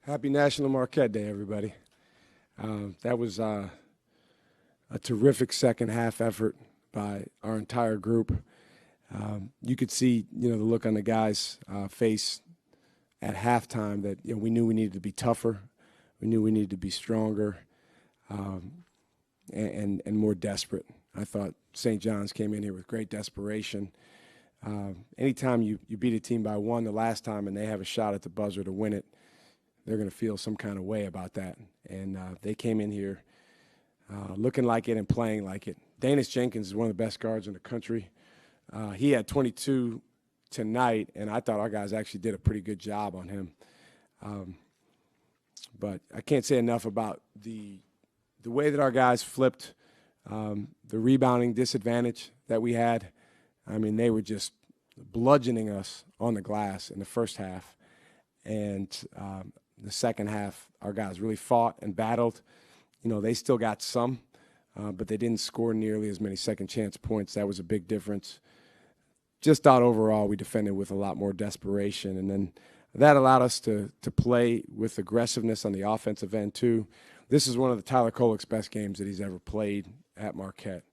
Happy National Marquette Day, everybody. That was a terrific second half effort by our entire group. You could see, the look on the guys' face at halftime that we knew we needed to be tougher, we knew we needed to be stronger, and more desperate. I thought St. John's came in here with great desperation. Anytime you beat a team by one the last time and they have a shot at the buzzer to win it, they're going to feel some kind of way about that. And they came in here looking like it and playing like it. Danis Jenkins is one of the best guards in the country. He had 22 tonight, and I thought our guys actually did a pretty good job on him. But I can't say enough about the way that our guys flipped the rebounding disadvantage that we had. I mean, they were just bludgeoning us on the glass in the first half. And the second half, our guys really fought and battled. They still got some, but they didn't score nearly as many second chance points. That was a big difference. Just thought overall we defended with a lot more desperation. And then that allowed us to play with aggressiveness on the offensive end, too. This is one of the Tyler Kolek's best games that he's ever played at Marquette.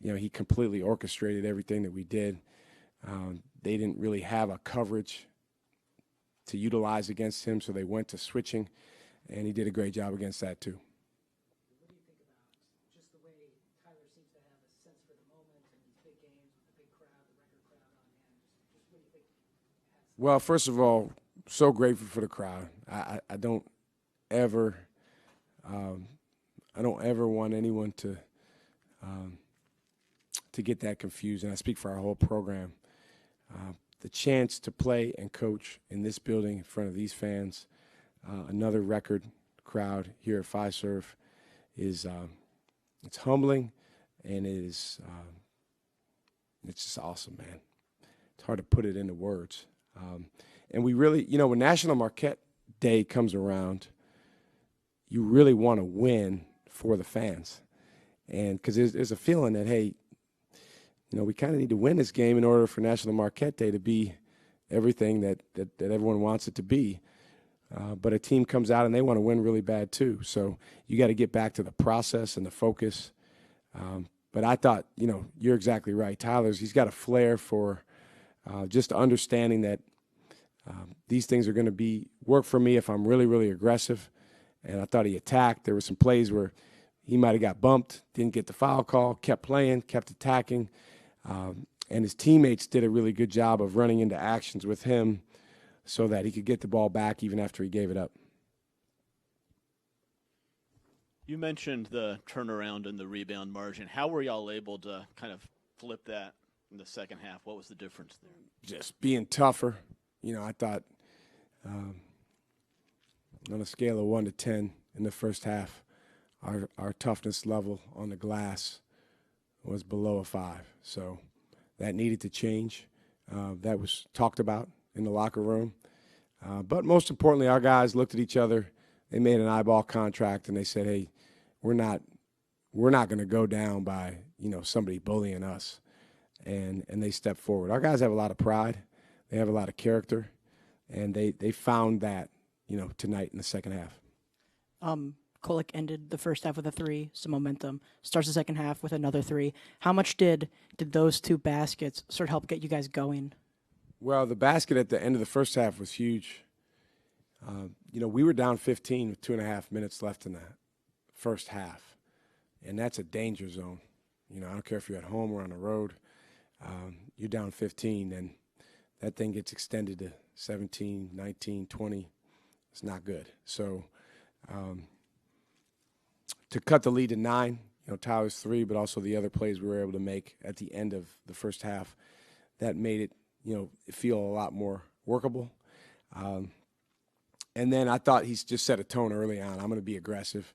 He completely orchestrated everything that we did. They didn't really have a coverage to utilize against him, so they went to switching, and he did a great job against that too. What do you think about just the way Tyler seems to have a sense for the moment in these big games with the big crowd, the record crowd on hand? Just what do you think? Well, first of all, so grateful for the crowd. I don't ever want anyone to get that confused, and I speak for our whole program. The chance to play and coach in this building in front of these fans, another record crowd here at Fiserv, is it's humbling, and it's just awesome, man. It's hard to put it into words. And we really, when National Marquette Day comes around, you really want to win for the fans, and because there's a feeling that, hey, we kind of need to win this game in order for National Marquette Day to be everything that everyone wants it to be. But a team comes out and they want to win really bad too. So you got to get back to the process and the focus. But I thought, you're exactly right. He's got a flair for just understanding that these things are going to work for me if I'm really, really aggressive. And I thought he attacked. There were some plays where he might have got bumped, didn't get the foul call, kept playing, kept attacking. And his teammates did a really good job of running into actions with him so that he could get the ball back even after he gave it up. You mentioned the turnaround and the rebound margin. How were y'all able to kind of flip that in the second half? What was the difference there? Just being tougher. I thought on a scale of 1 to 10 in the first half, our toughness level on the glass was below a 5. So that needed to change. That was talked about in the locker room. But most importantly, our guys looked at each other. They made an eyeball contract, and they said, hey, we're not going to go down by, somebody bullying us. And they stepped forward. Our guys have a lot of pride. They have a lot of character. And they found that, tonight in the second half. Kolek ended the first half with a 3, some momentum. Starts the second half with another 3. How much did those two baskets sort of help get you guys going? Well, the basket at the end of the first half was huge. We were down 15 with 2.5 minutes left in the first half, and that's a danger zone. I don't care if you're at home or on the road. You're down 15, and that thing gets extended to 17, 19, 20. It's not good. So to cut the lead to 9, Tyler's 3, but also the other plays we were able to make at the end of the first half, that made it, feel a lot more workable. And then I thought he's just set a tone early on. I'm going to be aggressive.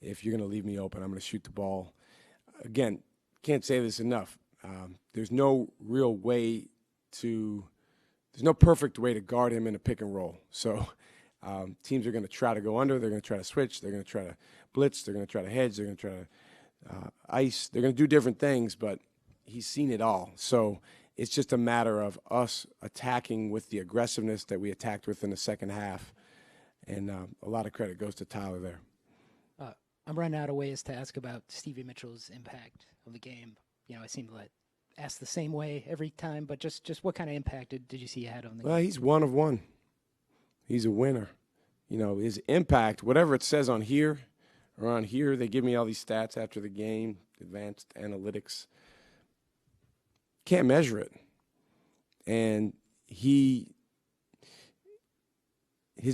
If you're going to leave me open, I'm going to shoot the ball. Again, can't say this enough. There's no real way there's no perfect way to guard him in a pick and roll. So teams are going to try to go under. They're going to try to switch. They're going to try to blitz. They're going to try to hedge. They're going to try to ice. They're going to do different things, but he's seen it all. So it's just a matter of us attacking with the aggressiveness that we attacked with in the second half And a lot of credit goes to Tyler there. I'm running out of ways to ask about Stevie Mitchell's impact of the game. You know, I seem to ask the same way every time, but just what kind of impact did you see he had on the game? Well, he's one of one. He's a winner. You know, his impact, whatever it says on here or on here, they give me all these stats after the game, advanced analytics. Can't measure it. And his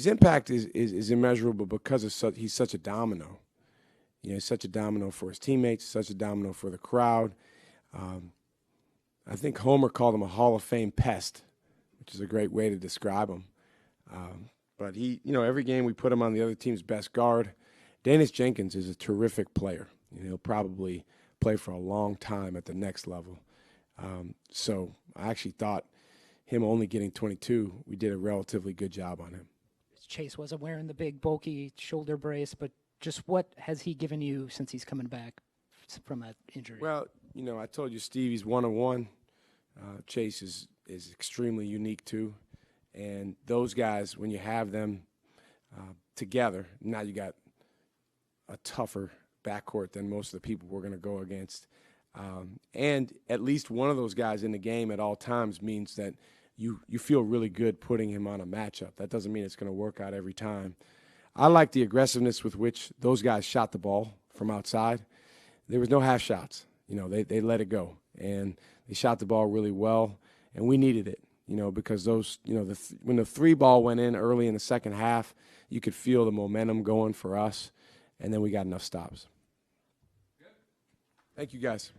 impact is immeasurable because he's such a domino. You know, he's such a domino for his teammates, such a domino for the crowd. I think Homer called him a Hall of Fame pest, which is a great way to describe him. But every game we put him on the other team's best guard. Dennis Jenkins is a terrific player. You know, he'll probably play for a long time at the next level. So I actually thought him only getting 22, we did a relatively good job on him. Chase wasn't wearing the big, bulky shoulder brace, but just what has he given you since he's coming back from that injury? Well, you know, I told you Stevie's one on one. Chase is extremely unique too, and those guys, when you have them together, now you got a tougher backcourt than most of the people we're going to go against. And at least one of those guys in the game at all times means that you feel really good putting him on a matchup. That doesn't mean it's going to work out every time. I like the aggressiveness with which those guys shot the ball from outside. There was no half shots. You know, they let it go. And they shot the ball really well, and we needed it, you know, because those, you know, when the three ball went in early in the second half, you could feel the momentum going for us, and then we got enough stops. Thank you, guys.